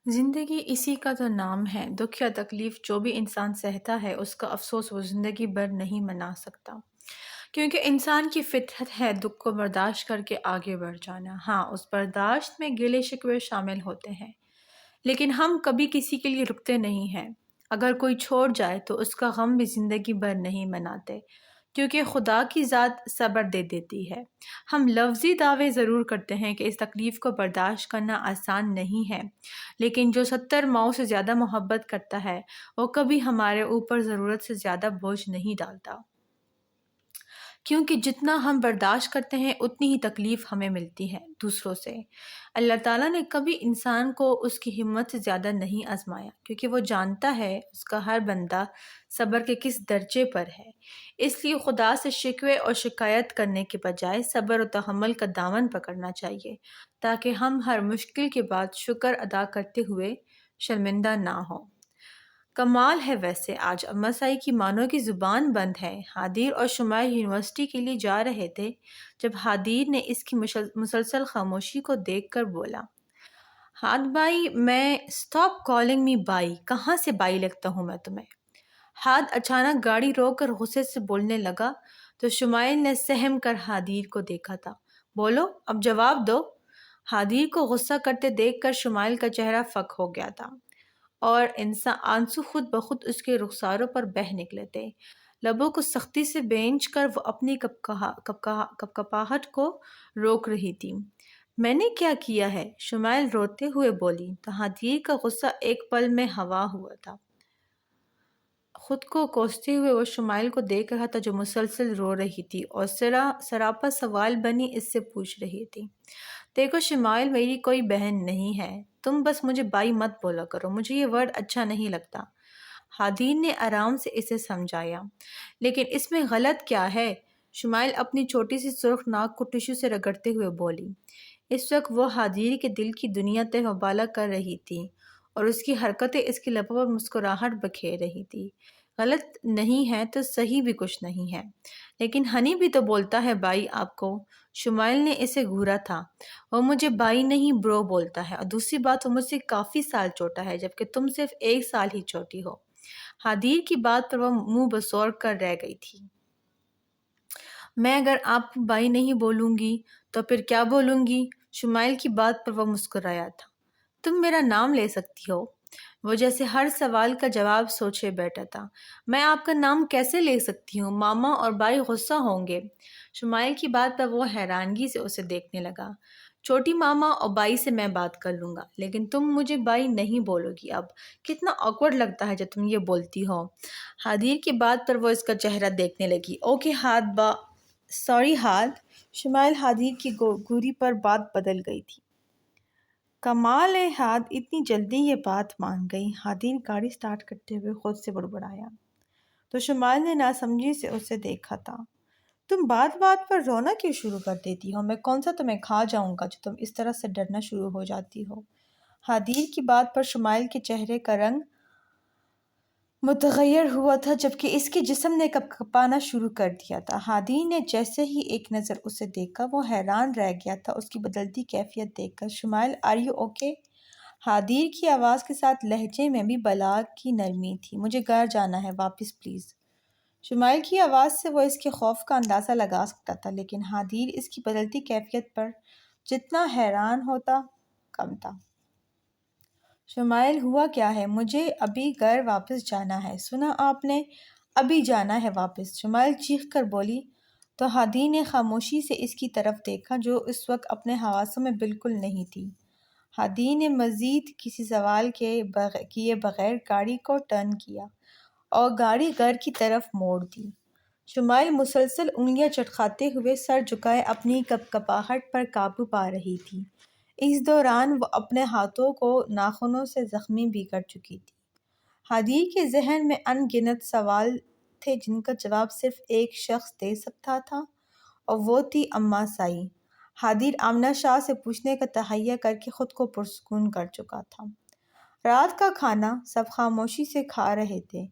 زندگی اسی کا تو نام ہے۔ دکھ یا تکلیف جو بھی انسان سہتا ہے اس کا افسوس وہ زندگی بھر نہیں منا سکتا، کیونکہ انسان کی فطرت ہے دکھ کو برداشت کر کے آگے بڑھ جانا۔ ہاں، اس برداشت میں گلے شکوے شامل ہوتے ہیں، لیکن ہم کبھی کسی کے لیے رکتے نہیں ہیں۔ اگر کوئی چھوڑ جائے تو اس کا غم بھی زندگی بھر نہیں مناتے، کیونکہ خدا کی ذات صبر دے دیتی ہے۔ ہم لفظی دعوے ضرور کرتے ہیں کہ اس تکلیف کو برداشت کرنا آسان نہیں ہے، لیکن جو 70 ماؤں سے زیادہ محبت کرتا ہے وہ کبھی ہمارے اوپر ضرورت سے زیادہ بوجھ نہیں ڈالتا، کیونکہ جتنا ہم برداشت کرتے ہیں اتنی ہی تکلیف ہمیں ملتی ہے دوسروں سے۔ اللہ تعالیٰ نے کبھی انسان کو اس کی ہمت سے زیادہ نہیں آزمایا، کیونکہ وہ جانتا ہے اس کا ہر بندہ صبر کے کس درجے پر ہے۔ اس لیے خدا سے شکوے اور شکایت کرنے کے بجائے صبر و تحمل کا دامن پکڑنا چاہیے، تاکہ ہم ہر مشکل کے بعد شکر ادا کرتے ہوئے شرمندہ نہ ہوں۔ کمال ہے ویسے، آج اما سائی کی مانو کی زبان بند ہے۔ ہادیر اور شمائل یونیورسٹی کے لیے جا رہے تھے جب ہادیر نے اس کی مسلسل خاموشی کو دیکھ کر بولا، ہاد بائی، میں اسٹاپ کالنگ می بائی، کہاں سے بائی لگتا ہوں میں تمہیں؟ ہاد اچانک گاڑی روک کر غصے سے بولنے لگا تو شمائل نے سہم کر ہادیر کو دیکھا تھا۔ بولو، اب جواب دو۔ ہادیر کو غصہ کرتے دیکھ کر شمائل کا چہرہ فک ہو گیا تھا اور آنسو خود بخود اس کے رخساروں پر بہہ نکلے تھے۔ لبوں کو سختی سے بینچ کر وہ اپنی کپکپاہٹ کو روک رہی تھی۔ میں نے کیا کیا ہے؟ شمائل روتے ہوئے بولی تو ہادیر کا غصہ ایک پل میں ہوا ہوا تھا۔ خود کو کوستے ہوئے وہ شمائل کو دیکھ رہا تھا جو مسلسل رو رہی تھی اور سراپا سوال بنی اس سے پوچھ رہی تھی، دیکھو شمائل، میری کوئی بہن نہیں ہے، تم بس مجھے بائی مت بولا کرو، مجھے یہ ورڈ اچھا نہیں لگتا۔ ہادین نے آرام سے اسے سمجھایا، لیکن اس میں غلط کیا ہے؟ شمائل اپنی چھوٹی سی سرخ ناک کو ٹشو سے رگڑتے ہوئے بولی۔ اس وقت وہ ہادیر کے دل کی دنیا تہ و بالا کر رہی تھی اور اس کی حرکتیں اس کی لبوں پر مسکراہٹ بکھیر رہی تھی۔ غلط نہیں ہے تو صحیح بھی کچھ نہیں ہے، لیکن ہنی بھی تو بولتا ہے بائی آپ کو۔ شمائل نے اسے گھورا تھا، وہ مجھے بائی نہیں برو بولتا ہے، اور دوسری بات وہ مجھ سے کافی سال چھوٹا ہے جبکہ تم صرف 1 سال ہی چھوٹی ہو۔ ہادیر کی بات پر وہ منہ بسور کر رہ گئی تھی۔ میں اگر آپ کو بائی نہیں بولوں گی تو پھر کیا بولوں گی؟ شمائل کی بات پر وہ مسکرایا تھا۔ تم میرا نام لے سکتی ہو۔ وہ جیسے ہر سوال کا جواب سوچے بیٹھا تھا۔ میں آپ کا نام کیسے لے سکتی ہوں؟ ماما اور بائی غصہ ہوں گے۔ شمائل کی بات پر وہ حیرانگی سے اسے دیکھنے لگا۔ چھوٹی ماما اور بائی سے میں بات کر لوں گا، لیکن تم مجھے بائی نہیں بولو گی۔ اب کتنا آکورڈ لگتا ہے جب تم یہ بولتی ہو۔ ہادیر کی بات پر وہ اس کا چہرہ دیکھنے لگی۔ اوکے سوری ہاد۔ شمائل ہادیر کی گوری پر بات بدل گئی تھی۔ کمال ہے ہاد، اتنی جلدی یہ بات مان گئی۔ ہادیر گاڑی سٹارٹ کرتے ہوئے خود سے بڑبڑایا تو شمائل نے ناسمجھی سے اسے دیکھا تھا۔ تم بات بات پر رونا کیوں شروع کر دیتی ہو؟ میں کون سا تمہیں کھا جاؤں گا جو تم اس طرح سے ڈرنا شروع ہو جاتی ہو؟ ہادیر کی بات پر شمائل کے چہرے کا رنگ متغیر ہوا تھا جبکہ اس کے جسم نے کپکپانا شروع کر دیا تھا۔ ہادیر نے جیسے ہی ایک نظر اسے دیکھا وہ حیران رہ گیا تھا اس کی بدلتی کیفیت دیکھ کر۔ شمائل، آر یو اوکے؟ ہادیر کی آواز کے ساتھ لہجے میں بھی بلا کی نرمی تھی۔ مجھے گھر جانا ہے، واپس پلیز۔ شمائل کی آواز سے وہ اس کے خوف کا اندازہ لگا سکتا تھا، لیکن ہادیر اس کی بدلتی کیفیت پر جتنا حیران ہوتا کم تھا۔ شمائل، ہوا کیا ہے؟ مجھے ابھی گھر واپس جانا ہے، سنا آپ نے؟ ابھی جانا ہے واپس، شمائل چیخ کر بولی تو ہادیر نے خاموشی سے اس کی طرف دیکھا جو اس وقت اپنے حواسوں میں بالکل نہیں تھی۔ ہادیر نے مزید کسی سوال کیے بغیر گاڑی کو ٹرن کیا اور گاڑی گھر کی طرف موڑ دی۔ شمائل مسلسل انگلیاں چٹکھاتے ہوئے سر جھکائے اپنی کپکپاہٹ پر قابو پا رہی تھی۔ اس دوران وہ اپنے ہاتھوں کو ناخنوں سے زخمی بھی کر چکی تھی۔ ہادیر کے ذہن میں ان گنت سوال تھے جن کا جواب صرف ایک شخص دے سکتا تھا اور وہ تھی اما سائی۔ ہادیر آمنہ شاہ سے پوچھنے کا تہیہ کر کے خود کو پرسکون کر چکا تھا۔ رات کا کھانا سب خاموشی سے کھا رہے تھے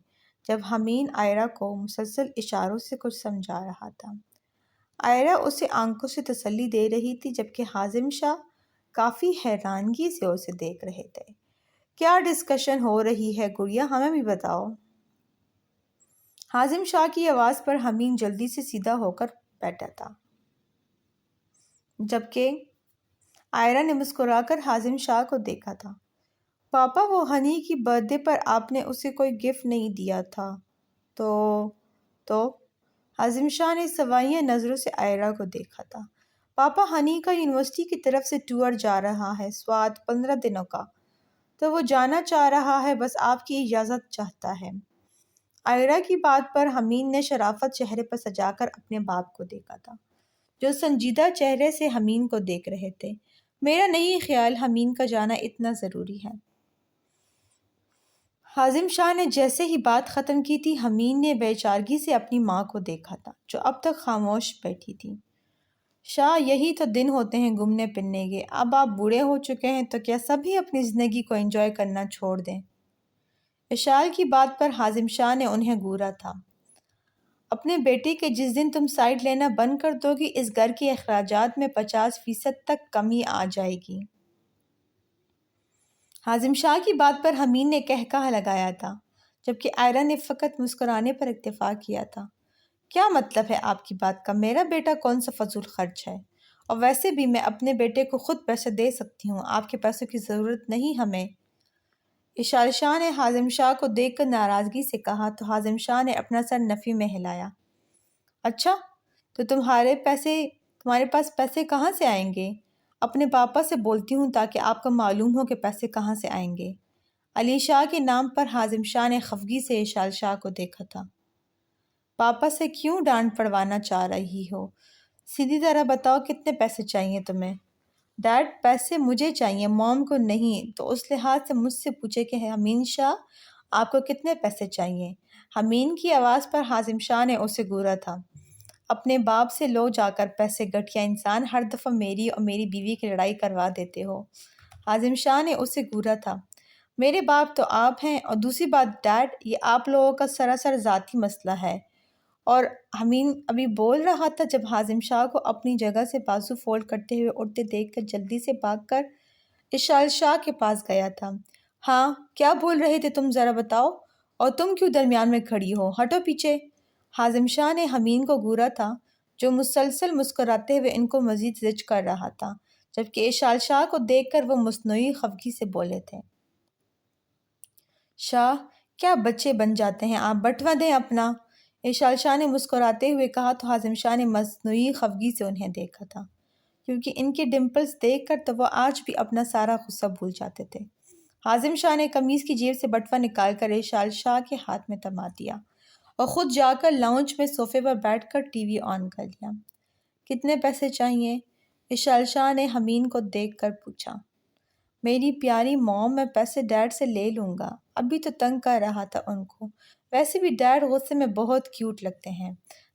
جب حمین آئرہ کو مسلسل اشاروں سے کچھ سمجھا رہا تھا۔ آئرہ اسے آنکھوں سے تسلی دے رہی تھی جبکہ حازم شاہ کافی حیرانگی سے اسے دیکھ رہے تھے۔ کیا ڈسکشن ہو رہی ہے گڑیا، ہمیں بھی بتاؤ۔ حازم شاہ کی آواز پر حمین جلدی سے سیدھا ہو کر بیٹھا تھا، جبکہ آئرہ نے مسکرا کر حازم شاہ کو دیکھا تھا۔ پاپا، وہ ہنی کی برتھ ڈے پر آپ نے اسے کوئی گفٹ نہیں دیا تھا تو حازم شاہ نے سوائیہ نظروں سے آئرہ کو دیکھا تھا۔ پاپا، ہنی کا یونیورسٹی کی طرف سے ٹور جا رہا ہے سوات، 15 دنوں کا، تو وہ جانا چاہ رہا ہے، بس آپ کی اجازت چاہتا ہے۔ آئرہ کی بات پر حمین نے شرافت چہرے پر سجا کر اپنے باپ کو دیکھا تھا، جو سنجیدہ چہرے سے حمین کو دیکھ رہے تھے۔ میرا نہیں خیال حمین کا جانا اتنا ضروری ہے۔ حازم شاہ نے جیسے ہی بات ختم کی تھی، حمین نے بے چارگی سے اپنی ماں کو دیکھا تھا، جو اب تک خاموش بیٹھی تھی۔ شاہ، یہی تو دن ہوتے ہیں گھومنے پھرنے کے۔ اب آپ بوڑھے ہو چکے ہیں تو کیا سبھی اپنی زندگی کو انجوائے کرنا چھوڑ دیں؟ اشال کی بات پر حازم شاہ نے انہیں گھورا تھا۔ اپنے بیٹے کے جس دن تم سائیڈ لینا بند کر دو گی، اس گھر کے اخراجات میں 50% تک کمی آ جائے گی۔ حازم شاہ کی بات پر حمین نے قہقہہ لگایا تھا، جبکہ آئرہ نے فقط مسکرانے پر اکتفا کیا تھا۔ کیا مطلب ہے آپ کی بات کا؟ میرا بیٹا کون سا فضول خرچ ہے؟ اور ویسے بھی میں اپنے بیٹے کو خود پیسے دے سکتی ہوں، آپ کے پیسوں کی ضرورت نہیں ہمیں۔ اشال شاہ نے حازم شاہ کو دیکھ کر ناراضگی سے کہا تو حازم شاہ نے اپنا سر نفی میں ہلایا۔ اچھا، تو تمہارے پاس پیسے کہاں سے آئیں گے؟ اپنے پاپا سے بولتی ہوں تاکہ آپ کو معلوم ہو کہ پیسے کہاں سے آئیں گے۔ علی شاہ کے نام پر حازم شاہ نے خفگی سے اشال شاہ کو دیکھا تھا۔ پاپا سے کیوں ڈانٹ پڑوانا چاہ رہی ہو؟ سیدھی طرح بتاؤ، کتنے پیسے چاہیے تمہیں؟ ڈیڈ، پیسے مجھے چاہیے، موم کو نہیں۔ تو اس لحاظ سے مجھ سے پوچھے کہ حمین شاہ، آپ کو کتنے پیسے چاہیے؟ حمین کی آواز پر حازم شاہ نے اسے گھورا تھا۔ اپنے باپ سے لو جا کر پیسے، گھٹیا انسان، ہر دفعہ میری اور میری بیوی کی لڑائی کروا دیتے ہو۔ حازم شاہ نے اسے گھورا تھا۔ میرے باپ تو آپ ہیں، اور دوسری بات ڈیڈ، یہ آپ لوگوں کا سراسر ذاتی مسئلہ ہے۔ اور حمین ابھی بول رہا تھا جب حازم شاہ کو اپنی جگہ سے بازو فولڈ کرتے ہوئے اٹھتے دیکھ کر جلدی سے بھاگ کر اشال شاہ کے پاس گیا تھا۔ ہاں، کیا بول رہے تھے تم، ذرا بتاؤ؟ اور تم کیوں درمیان میں کھڑی ہو؟ ہٹو پیچھے۔ حازم شاہ نے حمین کو گھورا تھا، جو مسلسل مسکراتے ہوئے ان کو مزید زج کر رہا تھا، جبکہ اشال شاہ کو دیکھ کر وہ مصنوعی خفگی سے بولے تھے۔ شاہ، کیا بچے بن جاتے ہیں آپ، بٹوا دیں اپنا۔ اشال شاہ نے مسکراتے ہوئے کہا تو حازم شاہ نے مصنوعی خفگی سے انہیں دیکھا تھا، کیونکہ ان کے ڈمپلز دیکھ کر تو وہ آج بھی اپنا سارا غصہ بھول جاتے تھے۔ حازم شاہ نے قمیض کی جیب سے بٹوا نکال کر اشال شاہ کے ہاتھ میں تھما دیا اور خود جا کر لاؤنج میں صوفے پر بیٹھ کر ٹی وی آن کر لیا۔ کتنے پیسے چاہیے؟ اشال شاہ نے حمین کو دیکھ کر پوچھا۔ میری پیاری موم، میں پیسے ڈیڈ سے لے لوں گا، ابھی تو تنگ کر رہا تھا ان کو، ویسے بھی ڈیڈ غصے میں بہت کیوٹ لگتے ہیں۔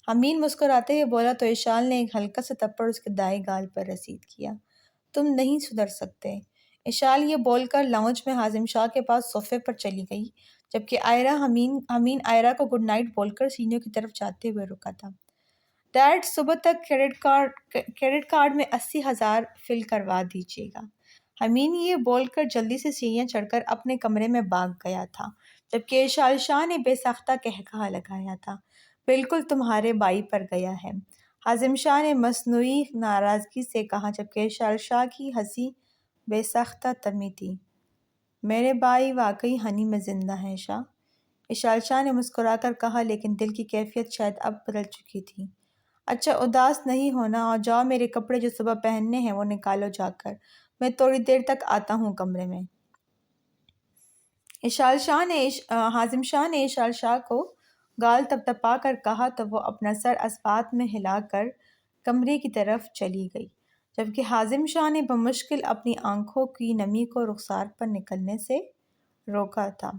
حمین مسکراتے ہوئے بولا تو اشال نے ایک ہلکا سا تھپڑ اس کے دائیں گال پر رسید کیا۔ تم نہیں سدھر سکتے۔ اشال یہ بول کر لاؤنج میں حازم شاہ کے پاس صوفے پر چلی گئی، جبکہ حمین آئرہ کو گڈ نائٹ بول کر سینیوں کی طرف جاتے ہوئے رکا تھا۔ ڈیڈ، صبح تک کریڈٹ کارڈ میں 80,000 فل کروا دیجیے گا۔ حمین یہ بول کر جلدی سے سیڑھیاں چڑھ کر اپنے کمرے میں بھاگ گیا تھا، جبکہ اشال شاہ نے بے ساختہ قہقہہ لگایا تھا۔ بالکل تمہارے بائی پر گیا ہے، حازم شاہ نے مصنوعی ناراضگی سے کہا، جبکہ اشال شاہ کی ہنسی بے ساختہ تمی تھی۔ میرے بھائی واقعی ہنی میں زندہ ہیں شاہ، اشال شاہ نے مسکرا کر کہا، لیکن دل کی کیفیت شاید اب بدل چکی تھی۔ اچھا، اداس نہیں ہونا، اور جاؤ میرے کپڑے جو صبح پہننے ہیں وہ نکالو جا کر، میں تھوڑی دیر تک آتا ہوں کمرے میں۔ حازم شاہ نے اشال شاہ کو گال تپتپا کر کہا تو وہ اپنا سر اسبات میں ہلا کر کمرے کی طرف چلی گئی، جبکہ حازم شاہ نے بمشکل اپنی آنکھوں کی نمی کو رخسار پر نکلنے سے روکا تھا۔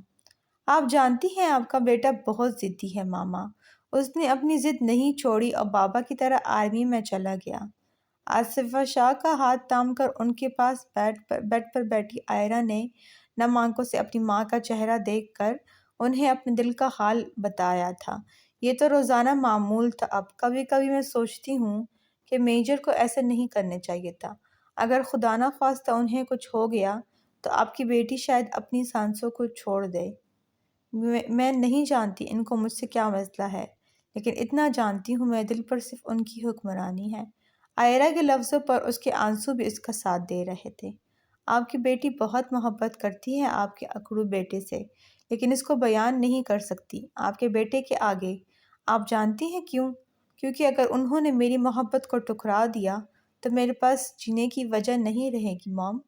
آپ جانتی ہیں آپ کا بیٹا بہت ضدی ہے ماما، اس نے اپنی ضد نہیں چھوڑی اور بابا کی طرح آرمی میں چلا گیا۔ آصفہ شاہ کا ہاتھ تھام کر ان کے پاس بیڈ پر بیٹھی آئرہ نے نم آنکھوں سے اپنی ماں کا چہرہ دیکھ کر انہیں اپنے دل کا حال بتایا تھا۔ یہ تو روزانہ معمول تھا، اب کبھی کبھی میں سوچتی ہوں کہ میجر کو ایسا نہیں کرنا چاہیے تھا۔ اگر خدا نخواستہ انہیں کچھ ہو گیا تو آپ کی بیٹی شاید اپنی سانسوں کو چھوڑ دے۔ میں نہیں جانتی ان کو مجھ سے کیا مسئلہ ہے، لیکن اتنا جانتی ہوں میرے دل پر صرف ان کی حکمرانی ہے۔ آئرہ کے لفظوں پر اس کے آنسو بھی اس کا ساتھ دے رہے تھے۔ آپ کی بیٹی بہت محبت کرتی ہے آپ کے اکڑو بیٹے سے، لیکن اس کو بیان نہیں کر سکتی آپ کے بیٹے کے آگے۔ آپ جانتی ہیں کیوں؟ کیونکہ اگر انہوں نے میری محبت کو ٹھکرا دیا تو میرے پاس جینے کی وجہ نہیں رہے گی موم،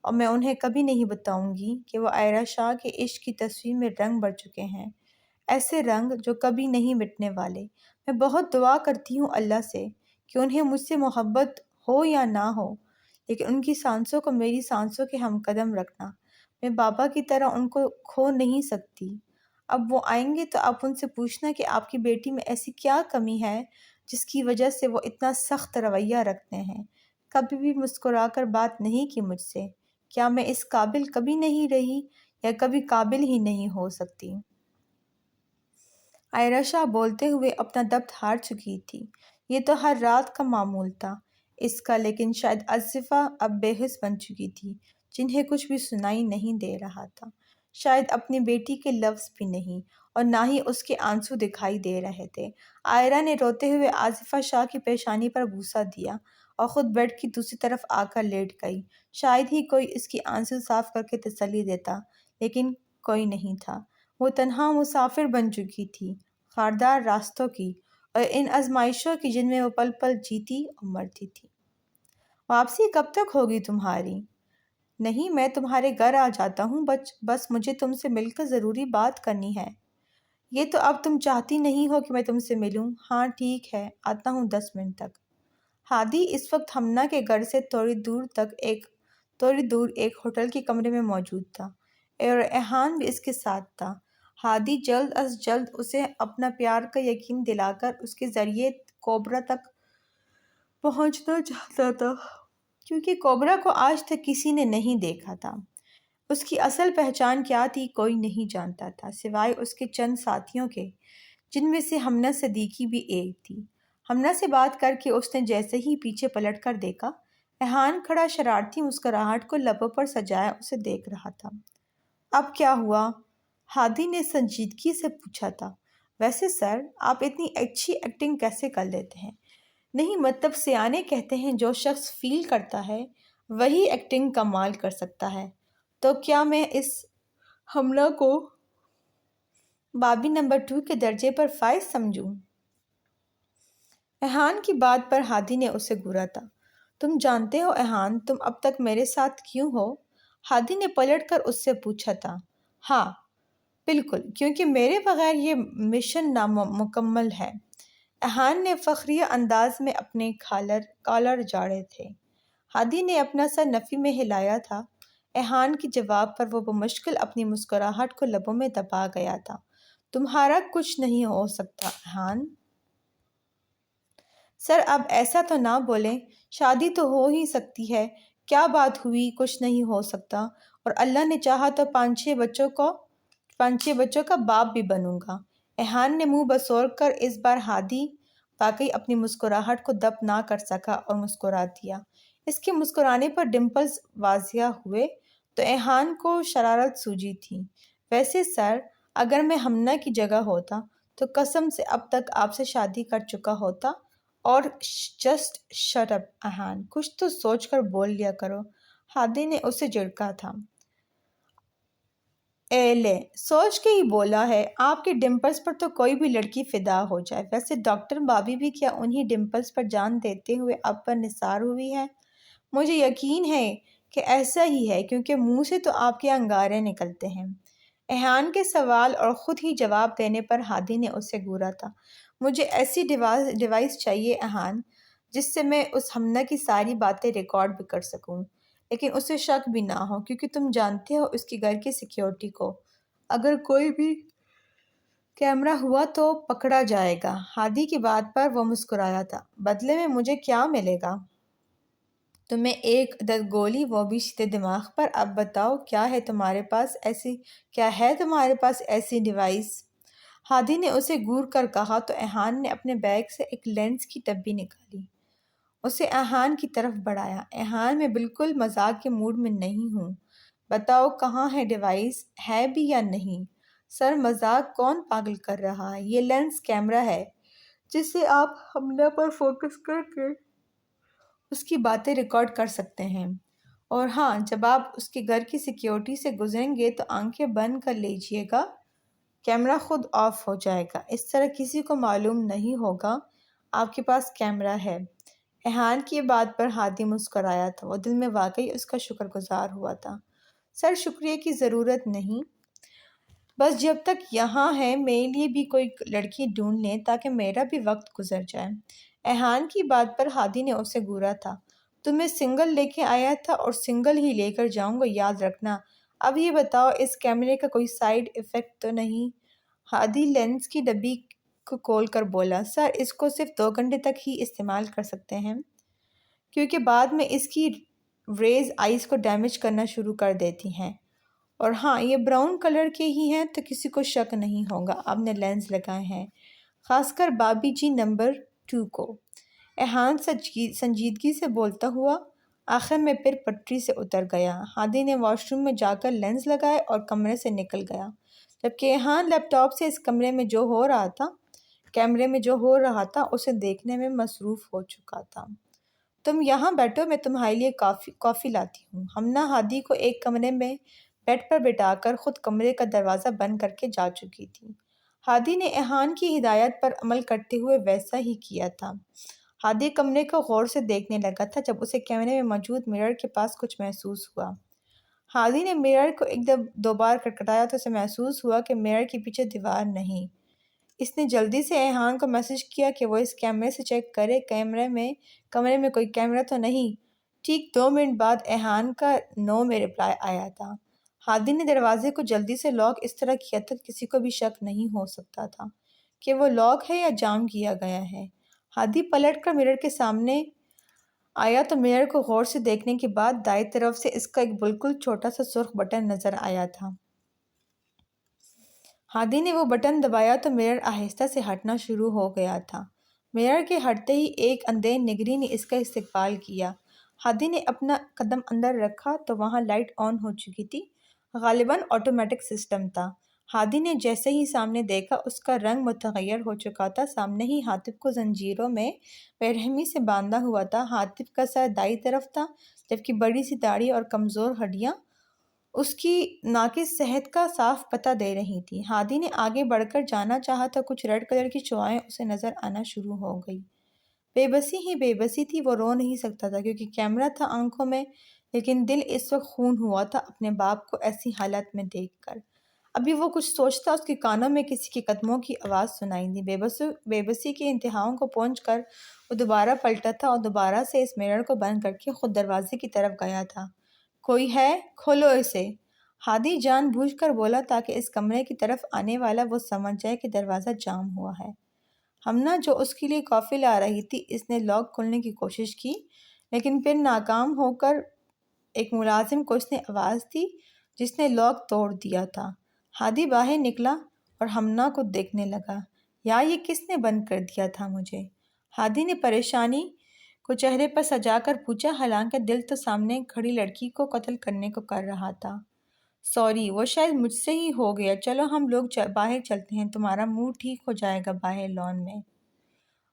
اور میں انہیں کبھی نہیں بتاؤں گی کہ وہ آئرہ شاہ کے عشق کی تصویر میں رنگ بھر چکے ہیں، ایسے رنگ جو کبھی نہیں مٹنے والے۔ میں بہت دعا کرتی ہوں اللہ سے کہ انہیں مجھ سے محبت ہو یا نہ ہو، لیکن ان کی سانسوں کو میری سانسوں کے ہم قدم رکھنا۔ میں بابا کی طرح ان کو کھو نہیں سکتی۔ اب وہ آئیں گے تو آپ ان سے پوچھنا کہ آپ کی بیٹی میں ایسی کیا کمی ہے جس کی وجہ سے وہ اتنا سخت رویہ رکھتے ہیں۔ کبھی بھی مسکرا کر بات نہیں کی مجھ سے۔ کیا میں اس قابل کبھی نہیں رہی یا کبھی قابل ہی نہیں ہو سکتی؟ آئرہ شاہ بولتے ہوئے اپنا ضبط ہار چکی تھی۔ یہ تو ہر رات کا معمول تھا اس کا، لیکن شاید آصفہ اب بے حس بن چکی تھی جنہیں کچھ بھی سنائی نہیں دے رہا تھا، شاید اپنی بیٹی کے لفظ بھی نہیں، اور نہ ہی اس کے آنسو دکھائی دے رہے تھے۔ آئرہ نے روتے ہوئے آصفہ شاہ کی پیشانی پر بوسہ دیا اور خود بیڈ کی دوسری طرف آ کر لیٹ گئی۔ شاید ہی کوئی اس کی آنسو صاف کر کے تسلی دیتا، لیکن کوئی نہیں تھا۔ وہ تنہا مسافر بن چکی تھی، خاردار راستوں کی اور ان آزمائشوں کی جن میں وہ پل پل جیتی اور مرتی تھی۔ واپسی کب تک ہوگی تمہاری؟ نہیں، میں تمہارے گھر آ جاتا ہوں، بس مجھے تم سے مل کر ضروری بات کرنی ہے۔ یہ تو اب تم چاہتی نہیں ہو کہ میں تم سے ملوں۔ ہاں ٹھیک ہے، آتا ہوں 10 منٹ تک۔ ہادی اس وقت ہمنا کے گھر سے تھوڑی دور ایک ہوٹل کے کمرے میں موجود تھا، اور ایحان بھی اس کے ساتھ تھا۔ ہادی جلد از جلد اسے اپنا پیار کا یقین دلا کر اس کے ذریعے کوبرا تک پہنچنا چاہتا تھا، کیونکہ کوبرا کو آج تک کسی نے نہیں دیکھا تھا۔ اس کی اصل پہچان کیا تھی کوئی نہیں جانتا تھا سوائے اس کے چند ساتھیوں کے، جن میں سے ہمنا صدیقی بھی ایک تھی۔ ہمنا سے بات کر کے اس نے جیسے ہی پیچھے پلٹ کر دیکھا، ایحان کھڑا شرارتی مسکراہٹ کو لبوں پر سجائے اسے دیکھ رہا تھا۔ اب کیا ہوا؟ ہادی نے سنجیدگی سے پوچھا تھا۔ ویسے سر، آپ اتنی اچھی ایکٹنگ کیسے کر لیتے ہیں؟ نہیں، مطلب سیانے کہتے ہیں جو شخص فیل کرتا ہے وہی ایکٹنگ کمال کر سکتا ہے۔ تو کیا میں اس حملہ کو بابی نمبر 2 کے درجے پر فائز سمجھوں؟ ایحان کی بات پر ہادی نے اسے گھورا تھا۔ تم جانتے ہو ایحان، تم اب تک میرے ساتھ کیوں ہو؟ ہادی نے پلٹ کر اس سے پوچھا تھا۔ ہاں بالکل، کیونکہ میرے بغیر یہ مشن نامکمل ہے۔ ایحان نے فخریہ انداز میں اپنے کالر جاڑے تھے۔ ہادی نے اپنا سر نفی میں ہلایا تھا۔ ایحان کے جواب پر وہ بمشکل اپنی مسکراہٹ کو لبوں میں دبا گیا تھا۔ تمہارا کچھ نہیں ہو سکتا ایحان۔ سر اب ایسا تو نہ بولیں، شادی تو ہو ہی سکتی ہے۔ کیا بات ہوئی کچھ نہیں ہو سکتا؟ اور اللہ نے چاہا تو 5-6 بچوں کا باپ بھی بنوں گا۔ ایحان نے منہ بسور کر اس بار ہادی واقعی اپنی مسکراہٹ کو دب نہ کر سکا اور مسکرا دیا۔ اس کے مسکرانے پر ڈمپلز واضح ہوئے تو ایحان کو شرارت سوجی تھی۔ ویسے سر، اگر میں ہمنا کی جگہ ہوتا تو قسم سے اب تک آپ سے شادی کر چکا ہوتا۔ اور جسٹ شٹ اپ ایحان، کچھ تو سوچ کر بول لیا کرو، ہادی نے اسے جھڑکا تھا۔ اے لے، سوچ کے ہی بولا ہے، آپ کے ڈمپلز پر تو کوئی بھی لڑکی فدا ہو جائے۔ ویسے ڈاکٹر بابی بھی کیا انہی ڈمپلز پر جان دیتے ہوئے اب پر نثار ہوئی ہے؟ مجھے یقین ہے کہ ایسا ہی ہے، کیونکہ منہ سے تو آپ کے انگارے نکلتے ہیں۔ ایحان کے سوال اور خود ہی جواب دینے پر ہادی نے اسے گھورا تھا۔ مجھے ایسی ڈیوائس چاہیے ایحان، جس سے میں اس ہمنا کی ساری باتیں ریکارڈ بھی کر سکوں، لیکن اسے شک بھی نہ ہو، کیونکہ تم جانتے ہو اس کے گھر کی سیکیورٹی کو۔ اگر کوئی بھی کیمرہ ہوا تو پکڑا جائے گا۔ ہادی کی بات پر وہ مسکرایا تھا۔ بدلے میں مجھے کیا ملے گا؟ تمہیں ایک عدد گولی، وہ بھی سیدھے دماغ پر۔ اب بتاؤ کیا ہے تمہارے پاس ایسی ڈیوائس؟ ہادی نے اسے گھور کر کہا تو ایحان نے اپنے بیگ سے ایک لینس کی ڈبی نکالی، اسے ایحان کی طرف بڑھایا۔ ایحان، میں بالکل مذاق کے موڈ میں نہیں ہوں، بتاؤ کہاں ہے ڈیوائس، ہے بھی یا نہیں؟ سر مذاق کون پاگل کر رہا ہے؟ یہ لینس کیمرہ ہے جسے آپ حملہ پر فوکس کر کے اس کی باتیں ریکارڈ کر سکتے ہیں۔ اور ہاں، جب آپ اس کے گھر کی سیکیورٹی سے گزریں گے تو آنکھیں بند کر لیجئے گا، کیمرہ خود آف ہو جائے گا، اس طرح کسی کو معلوم نہیں ہوگا آپ کے پاس کیمرہ ہے۔ ایہان کی بات پر ہادی مسکرایا تھا، وہ دل میں واقعی اس کا شکر گزار ہوا تھا۔ سر شکریہ کی ضرورت نہیں، بس جب تک یہاں ہیں میرے لیے بھی کوئی لڑکی ڈھونڈ لیں تاکہ میرا بھی وقت گزر جائے۔ ایہان کی بات پر ہادی نے اسے گھورا تھا، تمہیں سنگل لے کے آیا تھا اور سنگل ہی لے کر جاؤں گا، یاد رکھنا۔ اب یہ بتاؤ اس کیمرے کا کوئی سائیڈ ایفیکٹ تو نہیں؟ ہادی لینس کی ڈبی کو کھول کر بولا، سر اس کو صرف 2 گھنٹے تک ہی استعمال کر سکتے ہیں کیونکہ بعد میں اس کی ریز آئیز کو ڈیمیج کرنا شروع کر دیتی ہیں، اور ہاں یہ براؤن کلر کے ہی ہیں تو کسی کو شک نہیں ہوگا آپ نے لینس لگائے ہیں، خاص کر بابی جی نمبر 2 کو۔ ایہان سنجیدگی سے بولتا ہوا آخر میں پھر پٹری سے اتر گیا۔ ہادی نے واش روم میں جا کر لینس لگائے اور کمرے سے نکل گیا، جبکہ ایہان لیپ ٹاپ سے اس کیمرے میں جو ہو رہا تھا اسے دیکھنے میں مصروف ہو چکا تھا۔ تم یہاں بیٹھو، میں تمہارے لیے کافی لاتی ہوں۔ ہمنا ہادی کو ایک کمرے میں بیڈ پر بٹھا کر خود کمرے کا دروازہ بند کر کے جا چکی تھی۔ ہادی نے ایہان کی ہدایت پر عمل کرتے ہوئے ویسا ہی کیا تھا۔ ہادی کمرے کو غور سے دیکھنے لگا تھا جب اسے کیمرے میں موجود مرر کے پاس کچھ محسوس ہوا۔ ہادی نے مرر کو ایک دو بار کھٹکھٹایا تو اسے محسوس ہوا کہ مرر کے پیچھے دیوار نہیں۔ اس نے جلدی سے ایہان کو میسج کیا کہ وہ اس کیمرے سے چیک کرے، کمرے میں کوئی کیمرہ تو نہیں۔ ٹھیک 2 منٹ بعد ایہان کا نو میں رپلائی آیا تھا۔ ہادی نے دروازے کو جلدی سے لاک اس طرح کیا تھا کہ کسی کو بھی شک نہیں ہو سکتا تھا کہ وہ لاک ہے یا جام کیا گیا ہے۔ ہادی پلٹ کر مرر کے سامنے آیا تو مرر کو غور سے دیکھنے کے بعد دائیں طرف سے اس کا ایک بالکل چھوٹا سا سرخ بٹن نظر آیا تھا۔ ہادی نے وہ بٹن دبایا تو مرر آہستہ سے ہٹنا شروع ہو گیا تھا۔ مرر کے ہٹتے ہی ایک اندھے نگری نے اس کا استقبال کیا۔ ہادی نے اپنا قدم اندر رکھا تو وہاں لائٹ آن ہو چکی تھی، غالباً آٹومیٹک سسٹم تھا۔ ہادی نے جیسے ہی سامنے دیکھا اس کا رنگ متغیر ہو چکا تھا، سامنے ہی حاطب کو زنجیروں میں بے رحمی سے باندھا ہوا تھا۔ حاطب کا سر دائیں طرف تھا جبکہ بڑی سی داڑھی اور کمزور ہڈیاں اس کی ناقص صحت کا صاف پتہ دے رہی تھیں۔ ہادی نے آگے بڑھ کر جانا چاہا تو کچھ ریڈ کلر کی شعاعیں اسے نظر آنا شروع ہو گئی۔ بے بسی ہی بے بسی تھی، وہ رو نہیں سکتا تھا کیونکہ کیمرہ تھا آنکھوں میں، لیکن دل اس وقت خون ہوا تھا اپنے باپ کو ایسی حالت میں دیکھ کر۔ ابھی وہ کچھ سوچتا اس کے کانوں میں کسی کے قدموں کی آواز سنائی دی۔ بے بسی کے انتہاؤں کو پہنچ کر وہ دوبارہ پلٹا تھا اور دوبارہ سے اس مرر کو بند کر کے خود دروازے کی طرف گیا تھا۔ کوئی ہے؟ کھولو اسے، ہادی جان بوجھ کر بولا تاکہ اس کمرے کی طرف آنے والا وہ سمجھ جائے کہ دروازہ جام ہوا ہے۔ ہمنا جو اس کے لیے کافی لا رہی تھی اس نے لاک کھولنے کی کوشش کی، لیکن پھر ناکام ہو کر ایک ملازم کو اس نے آواز دی جس نے لاک توڑ دیا تھا۔ ہادی باہر نکلا اور ہمنا کو دیکھنے لگا۔ یا یہ کس نے بند کر دیا تھا مجھے؟ ہادی نے پریشانی کو چہرے پر سجا کر پوچھا، حالانکہ دل تو سامنے کھڑی لڑکی کو قتل کرنے کو کر رہا تھا۔ سوری، وہ شاید مجھ سے ہی ہو گیا، چلو ہم لوگ باہر چلتے ہیں، تمہارا موڈ ٹھیک ہو جائے گا باہر لان میں۔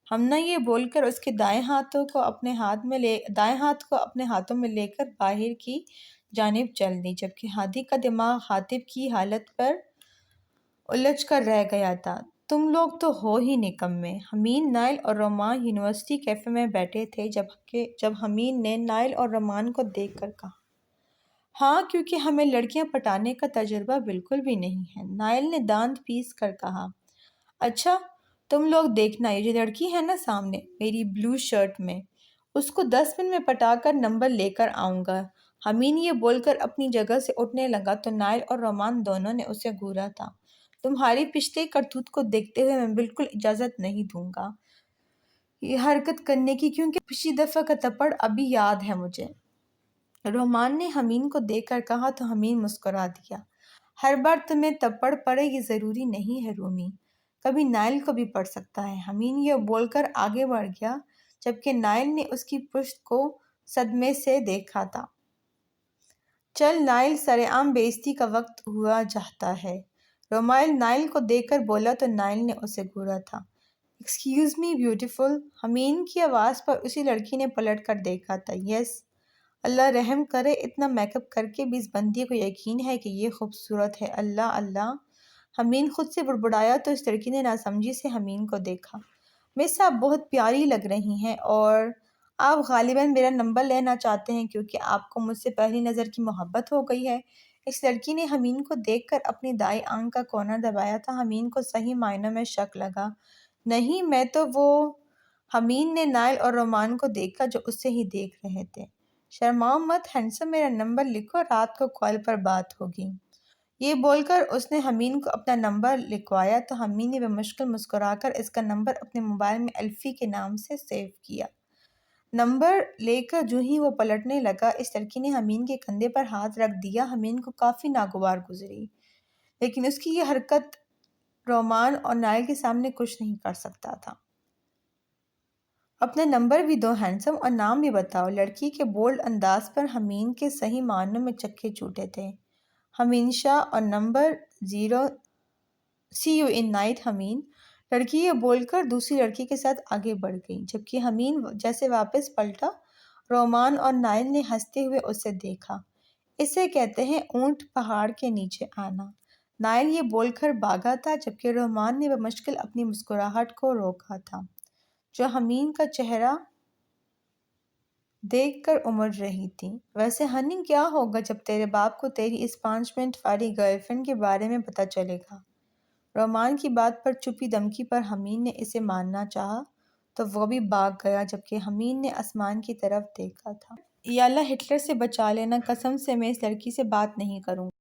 ہمنا یہ بول کر اس کے دائیں ہاتھ کو اپنے ہاتھوں میں لے کر باہر کی جانب چل دی، جبکہ ہادی کا دماغ حاطب کی حالت پر الجھ کر رہ گیا تھا۔ تم لوگ تو ہو ہی نکمّے۔ حمین، نائل اور رومان یونیورسٹی کیفے میں بیٹھے تھے جب حمین نے نائل اور رومان کو دیکھ کر کہا، ہاں کیونکہ ہمیں لڑکیاں پٹانے کا تجربہ بالکل بھی نہیں ہے۔ نائل نے دانت پیس کر کہا، اچھا تم لوگ دیکھنا، یہ جو لڑکی ہے نا سامنے میری بلو شرٹ میں، اس کو 10 منٹ میں پٹا کر نمبر لے کر آؤں گا۔ حمین یہ بول کر اپنی جگہ سے اٹھنے لگا تو نائل اور رومان دونوں نے اسے گھورا تھا۔ تمہاری پچھلے کرتوت کو دیکھتے ہوئے میں بالکل اجازت نہیں دوں گا یہ حرکت کرنے کی، کیونکہ پچھلی دفعہ کا تھپڑ ابھی یاد ہے مجھے۔ رومان نے حمین کو دیکھ کر کہا تو حمین مسکرا دیا۔ ہر بار تمہیں تھپڑ پڑے یہ ضروری نہیں ہے رومی، کبھی نائل کو بھی پڑ سکتا ہے۔ حمین یہ بول کر آگے بڑھ گیا جبکہ نائل نے اس کی پشت کو صدمے سے دیکھا تھا۔ چل نائل، سرعام بےعزتی کا وقت ہوا چاہتا ہے۔ رومائل نائل کو دیکھ کر بولا تو نائل نے اسے گھورا تھا۔ ایکسکیوز می بیوٹیفل، حمین کی آواز پر اسی لڑکی نے پلٹ کر دیکھا تھا۔ یس، اللہ رحم کرے، اتنا میک اپ کر کے بھی اس بندی کو یقین ہے کہ یہ خوبصورت ہے، اللہ اللہ۔ حمین خود سے بڑبڑایا تو اس لڑکی نے ناسمجھی سے حمین کو دیکھا۔ مس، آپ بہت پیاری لگ رہی ہیں اور آپ غالباً میرا نمبر لینا چاہتے ہیں کیونکہ آپ کو مجھ سے پہلی نظر کی محبت ہو گئی ہے۔ اس لڑکی نے حمین کو دیکھ کر اپنی دائیں آنکھ کا کونا دبایا تھا۔ حمین کو صحیح معنوں میں شک لگا۔ نہیں، میں تو وہ… حمین نے نائل اور رومان کو دیکھا جو اسے ہی دیکھ رہے تھے۔ شرماؤ مت ہینڈسم، میرا نمبر لکھو، رات کو کال پر بات ہوگی۔ یہ بول کر اس نے حمین کو اپنا نمبر لکھوایا تو حمین نے بمشکل مسکرا کر اس کا نمبر اپنے موبائل میں الفی کے نام سے سیو کیا۔ نمبر لے کر جوں ہی وہ پلٹنے لگا، اس لڑکی نے حمین کے کندھے پر ہاتھ رکھ دیا۔ حمین کو کافی ناگوار گزری، لیکن اس کی یہ حرکت رومان اور نائل کے سامنے کچھ نہیں کر سکتا تھا۔ اپنا نمبر بھی دو ہینڈسم، اور نام بھی بتاؤ۔ لڑکی کے بولڈ انداز پر حمین کے صحیح معنوں میں چکے چوٹے تھے۔ حمین شاہ اور number 0، see you in night Hamin. لڑکی یہ بول کر دوسری لڑکی کے ساتھ آگے بڑھ گئی، جبکہ حمین جیسے واپس پلٹا۔ رومان اور نائل نے ہنستے ہوئے اسے دیکھا۔ اسے کہتے ہیں اونٹ پہاڑ کے نیچے آنا۔ نائل یہ بول کر بھاگا تھا، جبکہ رومان نے بمشکل اپنی مسکراہٹ کو روکا تھا، جو حمین کا چہرہ دیکھ کر امڑ رہی تھی۔ ویسے ہنی، کیا ہوگا جب تیرے باپ کو تیری اس 5 منٹ والی گرل فرینڈ کے بارے میں پتہ چلے گا؟ رومان کی بات پر چپی دمکی پر حمین نے اسے ماننا چاہا تو وہ بھی بھاگ گیا، جبکہ حمین نے آسمان کی طرف دیکھا تھا۔ یا اللہ، ہٹلر سے بچا لینا، قسم سے میں اس لڑکی سے بات نہیں کروں گا۔